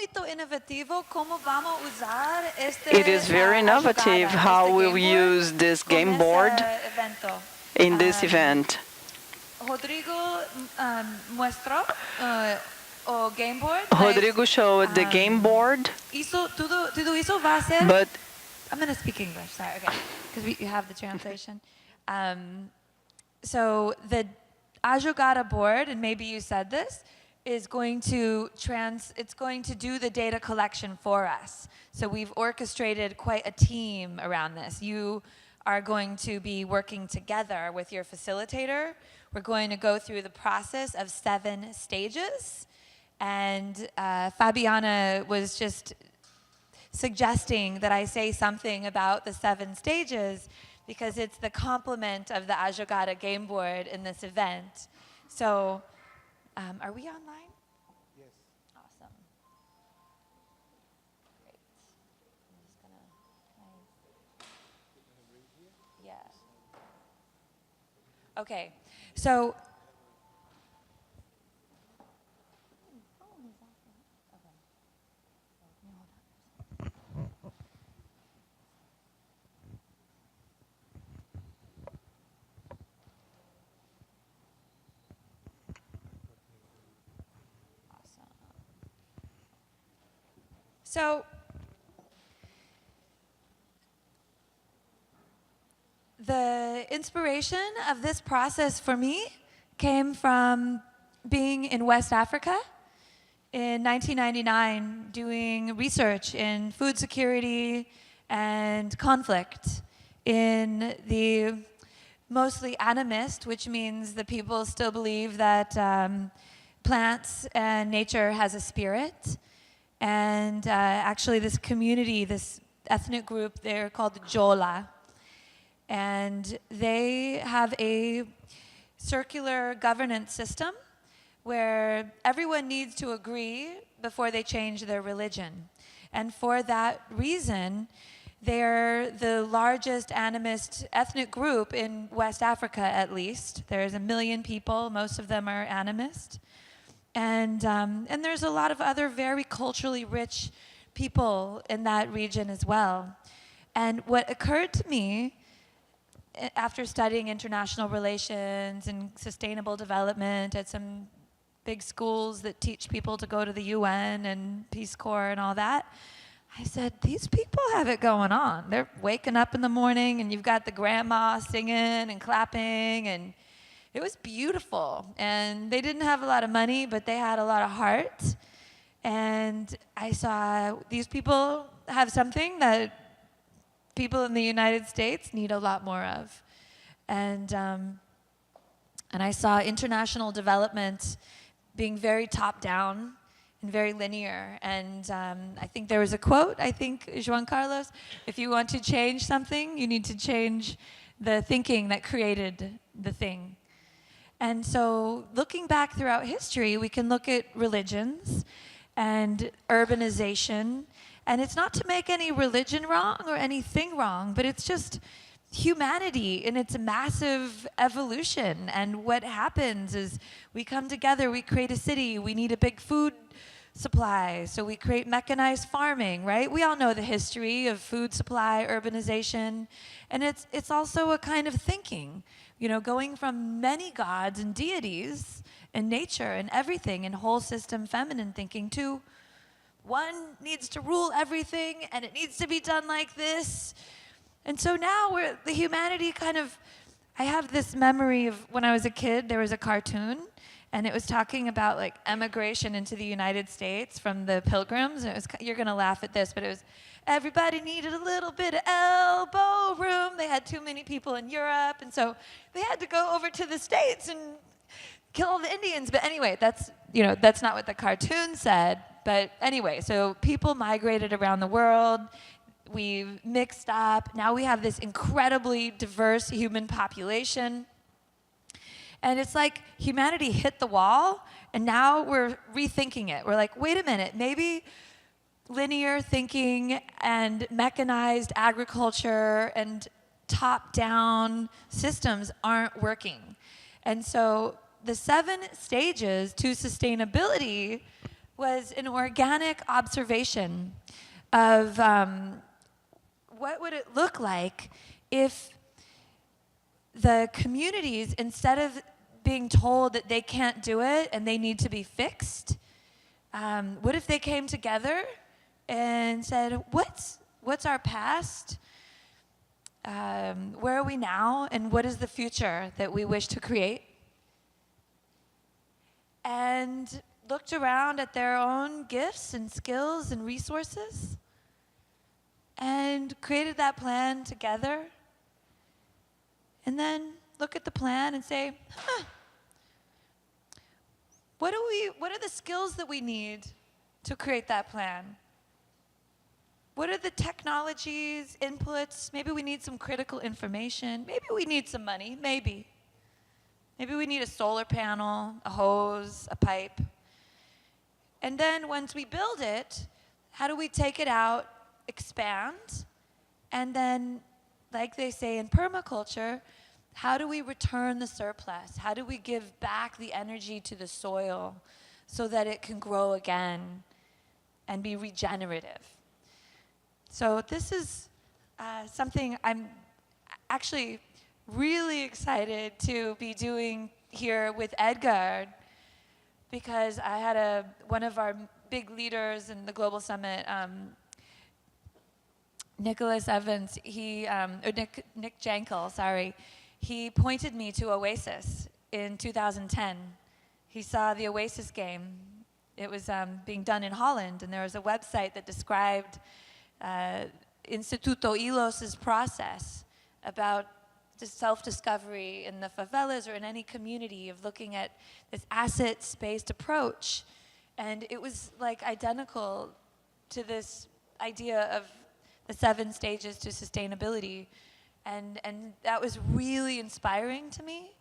poquito innovativo cómo vamos a usar este It is very innovative how we will use this game board evento. in this event. Rodrigo muestró o game board. Rodrigo showed the game board, Tudo isso vai ser. but I'm going to speak English, sorry, okay, because you have the translation. So the A Jogada board, and maybe you said this, is going to it's going to do the data collection for us. So we've orchestrated quite a team around this. You are going to be working together with your facilitator. We're going to go through the process of 7 stages. And Fabiana was just suggesting that I say something about the 7 stages because it's the complement of the A Jogada game board in this event. So, are we online? Yes. Awesome. Great. I'm just gonna, yeah. Okay, so. So, the inspiration of this process for me came from being in West Africa in 1999, doing research in food security and conflict in the mostly animist, which means the people still believe that plants and nature has a spirit. And actually this community, this ethnic group, they're called the Jola. And they have a circular governance system where everyone needs to agree before they change their religion. And for that reason, they're the largest animist ethnic group in West Africa, at least. There's 1 million people, most of them are animist. And there's a lot of other very culturally rich people in that region as well. And what occurred to me after studying international relations and sustainable development at some big schools that teach people to go to the UN and Peace Corps and all that, I said, these people have it going on. They're waking up in the morning and you've got the grandma singing and clapping, and it was beautiful. And they didn't have a lot of money, but they had a lot of heart. And I saw these people have something that people in the United States need a lot more of. And I saw international development being very top-down and very linear. And I think there was a quote, I think, Juan Carlos, if you want to change something, you need to change the thinking that created the thing. And so looking back throughout history, we can look at religions and urbanization. And it's not to make any religion wrong or anything wrong, but it's just humanity in its massive evolution. And what happens is we come together, we create a city, we need a big food supply, so we create mechanized farming, right? We all know the history of food supply, urbanization, and it's also a kind of thinking, you know, going from many gods and deities and nature and everything and whole system feminine thinking to one needs to rule everything and it needs to be done like this. And so now the humanity kind of, I have this memory of when I was a kid, there was a cartoon and it was talking about like emigration into the United States from the Pilgrims. And it was, you're gonna laugh at this, but it was, everybody needed a little bit of elbow room. They had too many people in Europe. And so they had to go over to the States and kill all the Indians. But anyway, that's not what the cartoon said. But anyway, so people migrated around the world. We've mixed up. Now we have this incredibly diverse human population. And it's like humanity hit the wall, and now we're rethinking it. We're like, wait a minute, maybe linear thinking and mechanized agriculture and top-down systems aren't working. And so the 7 stages to sustainability was an organic observation of what would it look like if the communities, instead of being told that they can't do it and they need to be fixed, what if they came together and said, what's our past? Where are we now? And what is the future that we wish to create? And looked around at their own gifts and skills and resources and created that plan together. And then look at the plan and say, what are the skills that we need to create that plan? What are the technologies, inputs? Maybe we need some critical information. Maybe we need some money, maybe. Maybe we need a solar panel, a hose, a pipe. And then once we build it, how do we take it out, expand, and then, like they say in permaculture, how do we return the surplus? How do we give back the energy to the soil so that it can grow again and be regenerative? So this is something I'm actually really excited to be doing here with Edgar, because I had one of our big leaders in the Global Summit, Nicholas Evans, Nick Jankel, sorry, he pointed me to Oasis in 2010. He saw the Oasis game. It was being done in Holland, and there was a website that described Instituto Ilos's process about the self-discovery in the favelas or in any community of looking at this asset-based approach. And it was like identical to this idea of the 7 stages to sustainability. And that was really inspiring to me,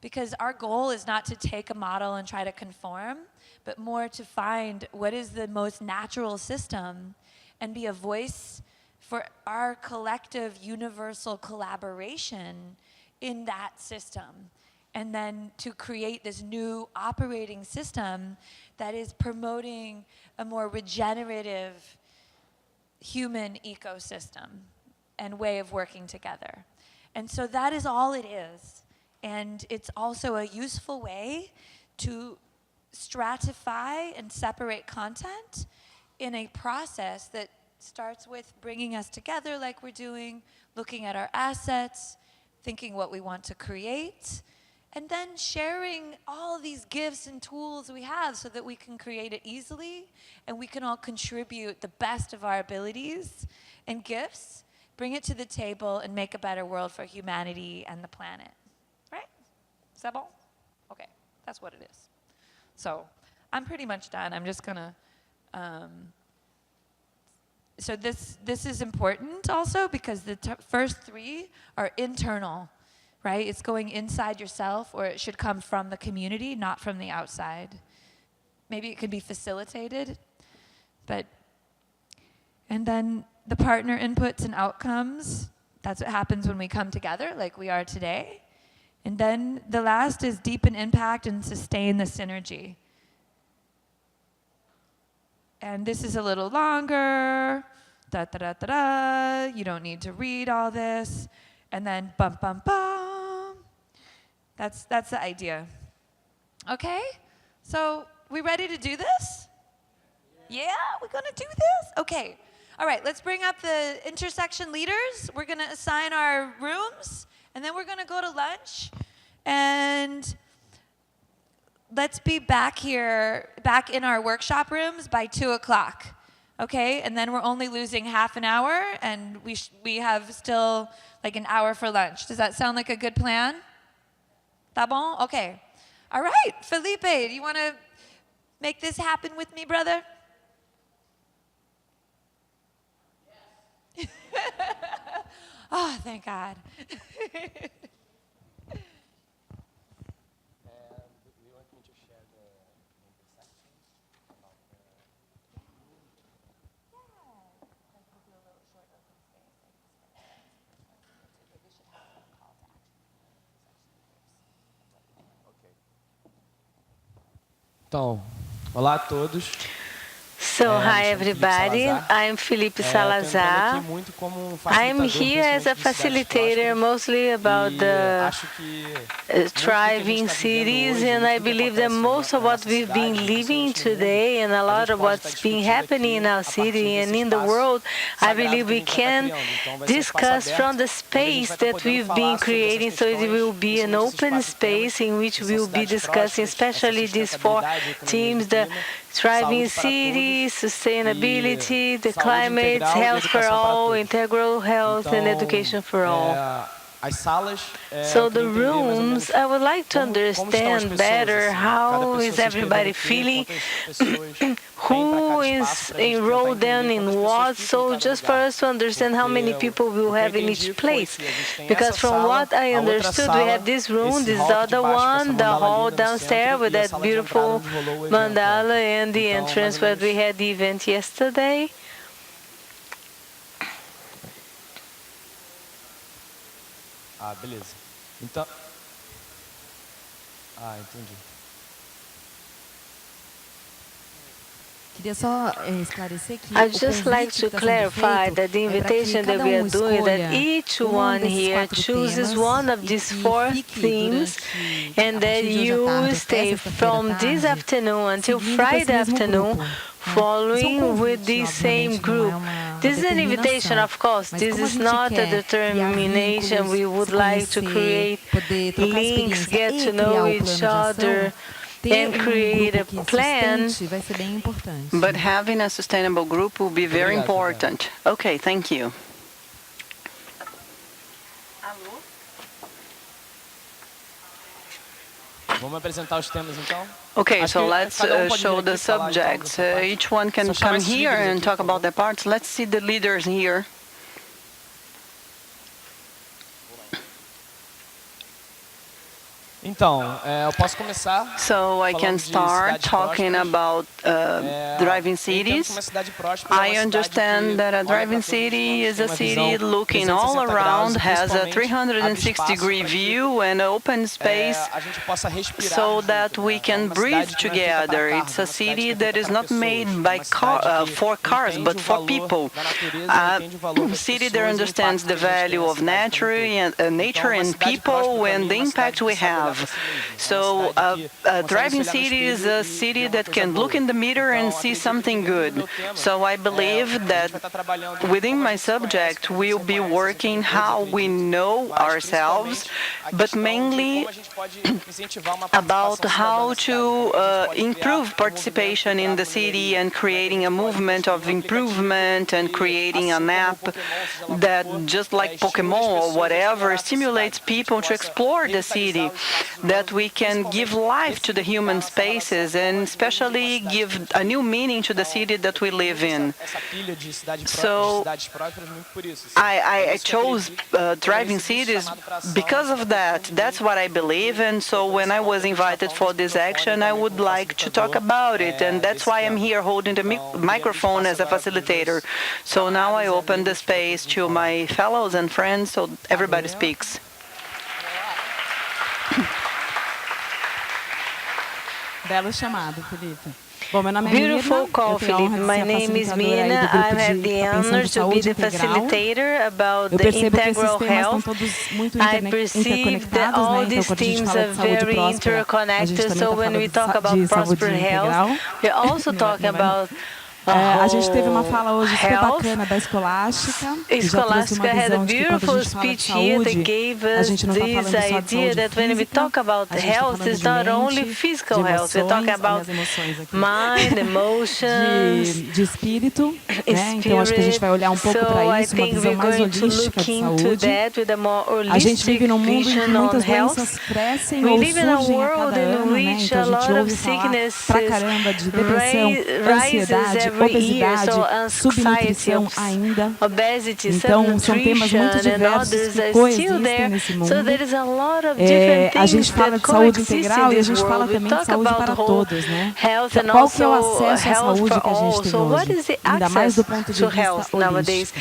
because our goal is not to take a model and try to conform, but more to find what is the most natural system and be a voice for our collective universal collaboration in that system. And then to create this new operating system that is promoting a more regenerative human ecosystem and way of working together. And so that is all it is. And it's also a useful way to stratify and separate content in a process that starts with bringing us together like we're doing, looking at our assets, thinking what we want to create, and then sharing all these gifts and tools we have so that we can create it easily and we can all contribute the best of our abilities and gifts, bring it to the table, and make a better world for humanity and the planet. Right? Is that bon? Okay, that's what it is. So I'm pretty much done. I'm just gonna, so this is important also, because the first 3 are internal, right? It's going inside yourself, or it should come from the community, not from the outside. Maybe it could be facilitated, and then the partner inputs and outcomes, that's what happens when we come together like we are today. And then the last is deepen impact and sustain the synergy. And this is a little longer, da da da da da, you don't need to read all this. And then bum bum bum. That's the idea. Okay? So, we ready to do this? Yeah, we're gonna do this? Okay. All right, let's bring up the intersection leaders. We're gonna assign our rooms, and then we're gonna go to lunch. And let's be back here, back in our workshop rooms by 2 o'clock, okay? And then we're only losing half an hour, and we have still like an hour for lunch. Does that sound like a good plan? Tá bon? Okay. All right, Felipe, do you want to make this happen with me, brother? Yes. Oh, thank God. Então, olá a todos. So, hi everybody, I'm Felipe Salazar. I'm here as a facilitator, mostly about the thriving cities, and I believe that most of what we've been living today and a lot of what's been happening in our city and in the world, I believe we can discuss from the space that we've been creating, so it will be an open space in which we'll be discussing especially these four themes: the thriving cities, sustainability, the climate, health for all, integral health, and education for all. So the rooms, I would like to understand better how is everybody feeling, who is enrolled then in what, so just for us to understand how many people we'll have in each place. Because from what I understood, we have this room, this other one, the hall downstairs with that beautiful mandala and the entrance where we had the event yesterday. Beleza. Então... entendi. I'd just like to clarify that the invitation that we are doing, that each one here chooses one of these four themes, and that you will stay from this afternoon until Friday afternoon following with the same group. This is an invitation, of course. This is not a determination. We would like to create links, get to know each other, and create a plan. But having a sustainable group will be very important. Okay, thank you. Vamos apresentar os temas então? Okay, so let's show the subjects. Each one can come here and talk about their parts. Let's see the leaders here. Então, eu posso começar. So I can start talking about thriving cities. I understand that a thriving city is a city looking all around, has a 360-degree view and open space so that we can breathe together. It's a city that is not made by for cars, but for people. A city that understands the value of nature and people and the impact we have. So a thriving city is a city that can look in the mirror and see something good. So I believe that within my subject, we'll be working how we know ourselves, but mainly about how to improve participation in the city and creating a movement of improvement and creating an app that, just like Pokemon or whatever, stimulates people to explore the city, that we can give life to the human spaces and especially give a new meaning to the city that we live in. So I chose thriving cities because of that. That's what I believe, and so when I was invited for this action, I would like to talk about it, and that's why I'm here holding the microphone as a facilitator. So now I open the space to my fellows and friends so everybody speaks. Belo chamado, Felipe. Beautiful call, Felipe. My name is Mina. I have the honor to be the facilitator about the integral health. I perceive that all these themes are very interconnected. So when we talk about prosperous health, we're also talking about a gente teve uma fala hoje super bacana da Escolástica. Escolástica had a beautiful speech here that gave us this idea that when we talk about health, it's not only physical health, we're talking about mind, emotions, de espírito, né? Então acho que a gente vai olhar um pouco para isso, uma visão mais holística de saúde. A gente vive num mundo em que muitas doenças crescem ou surgem a cada ano, né? Então a gente ouve falar pra caramba de depressão, ansiedade, obesidade, subnutrição ainda. Então, são temas muito diversos que coexistem nesse mundo. A gente fala de saúde integral e a gente fala também de saúde para todos, né? Qual que é o acesso à saúde que a gente tem hoje? Ainda mais do ponto de vista holístico.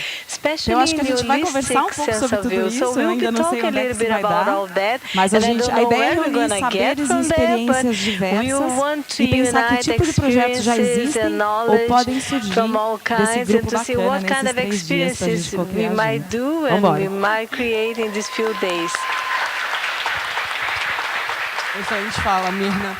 Eu acho que a gente vai conversar um pouco sobre tudo isso, eu ainda não sei onde é que isso vai dar, mas a ideia é reunir saberes e experiências diversas e pensar que tipo de projetos já existem ou podem surgir from all desse kinds and grupo to see bacana what kind nesses of 3 dias pra gente experiences we co-criar might junto. do and Vambora. we might create in these few days. A gente fala, Mirna.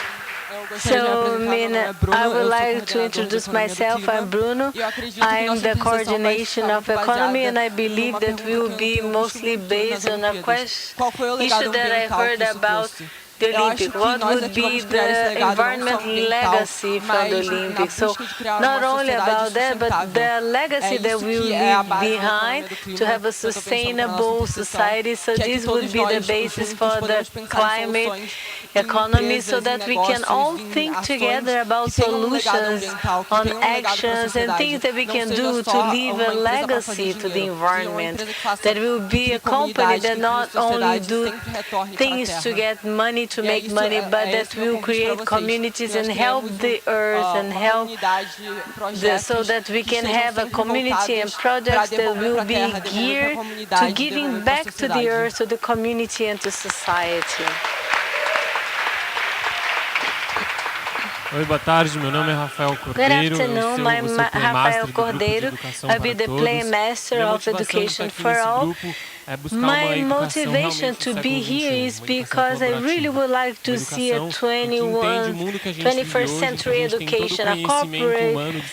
So, Mina, I would like to introduce myself. I'm Bruno. I'm the coordination of economy, and I believe that we will be mostly based on a issue that I heard about the Olympics. What would be the environment legacy from the Olympics? So not only about that, but the legacy that we will leave behind to have a sustainable society. So this would be the basis for the climate economy, so that we can all think together about solutions on actions and things that we can do to leave a legacy to the environment. That will be a company that not only do things to get money, to make money, but that will create communities and help the earth and help so that we can have a community and projects that will be geared to giving back to the earth, to the community and to society. Oi, boa tarde. Meu nome é Rafael Cordeiro. Good afternoon, I'm Rafael Cordeiro. I'll be the Playmaster of Education for All. My motivation to be here is because I really would like to see a 21st century education, a corporate,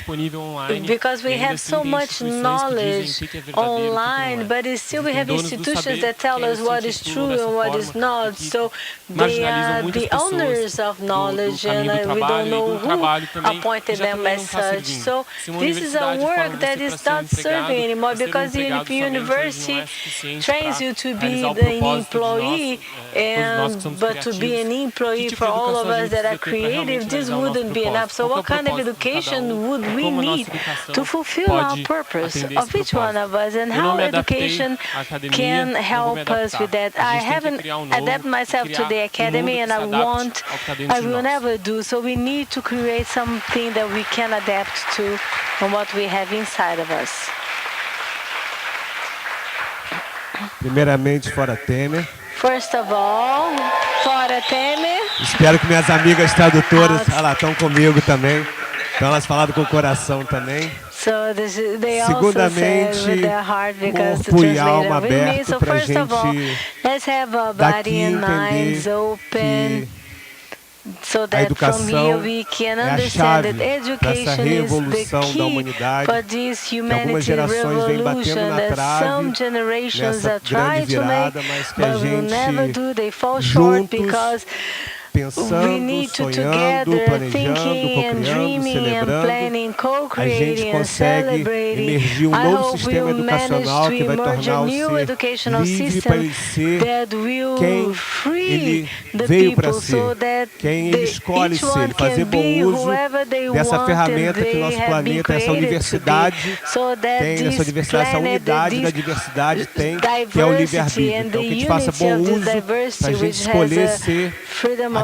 because we have so much knowledge online, but still we have institutions that tell us what is true and what is not. So they are the owners of knowledge, and we don't know who appointed them as such. So this is a work that is not serving anymore, because the university trains you to be an employee, but to be an employee for all of us that are creative, this wouldn't be enough. So what kind of education would we need to fulfill our purpose of each one of us, and how education can help us with that? I haven't adapted myself to the academy, and I will never do. So we need to create something that we can adapt to from what we have inside of us. Primeiramente, fora Temer. First of all, fora Temer. Espero que minhas amigas tradutoras estão comigo também. Então elas falaram com o coração também. Segundamente, corpo e alma aberto para a gente daqui entender que a educação é a chave dessa revolução da humanidade, que algumas gerações vêm batendo na trave nessa grande virada, mas que a gente juntos, pensando, sonhando, planejando, co-criando, celebrando, a gente consegue emergir um novo sistema educacional que vai tornar o ser livre para ele ser quem ele veio para ser, quem ele escolhe ser, fazer bom uso dessa ferramenta que o nosso planeta, essa universidade tem, essa diversidade, essa unidade da diversidade tem, que é o livre-arbítrio. Então que a gente faça bom uso para a gente escolher ser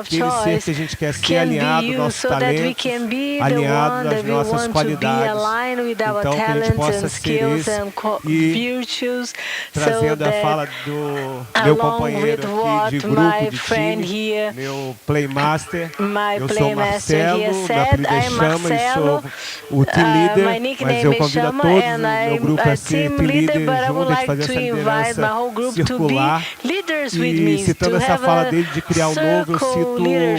aquele ser que a gente quer ser, alinhado ao nosso talento, alinhado às nossas qualidades. Então que a gente possa ser esse e trazendo a fala do meu companheiro aqui de grupo, de time, meu playmaster. Eu sou Marcelo, meu apelido é Chama e sou o team leader, mas eu convido a todos o meu grupo a ser team leader junto, a gente fazer essa liderança circular. E citando essa fala dele de criar um novo, eu cito o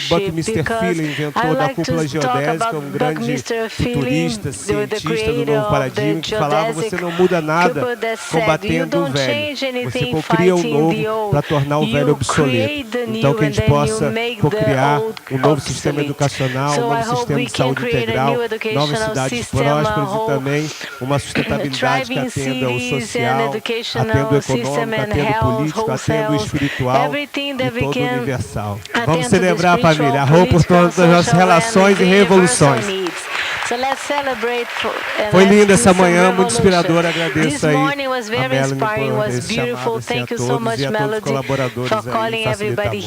Buckminster Fuller, inventor da cúpula geodésica, um grande futurista, cientista do novo paradigma, que falava: você não muda nada combatendo o velho, você cocria o novo para tornar o velho obsoleto. Então que a gente possa cocriar um novo sistema educacional, um novo sistema de saúde integral, novas cidades prósperas e também uma sustentabilidade que atenda o social, atenda o econômico, atenda o político, atenda o espiritual e todo o universal. Vamos celebrar, família, a roupa por todas as nossas relações e revoluções. Foi linda essa manhã, muito inspiradora. Agradeço aí a Melanie por esse chamado assim a todos e a todos os colaboradores aí, facilitadores.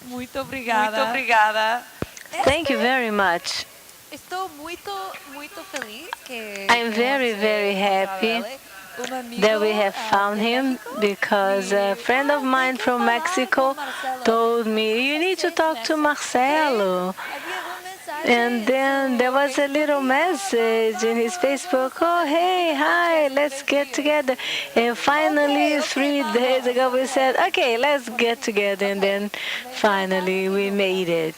Muito obrigada. Muito obrigada. Thank you very much. Estou muito feliz que I'm very happy that we have found him because a friend of mine from Mexico told me, you need to talk to Marcelo. And then there was a little message in his Facebook, oh, hey, hi, let's get together. And finally, 3 days ago, we said, okay, let's get together. And then finally, we made it.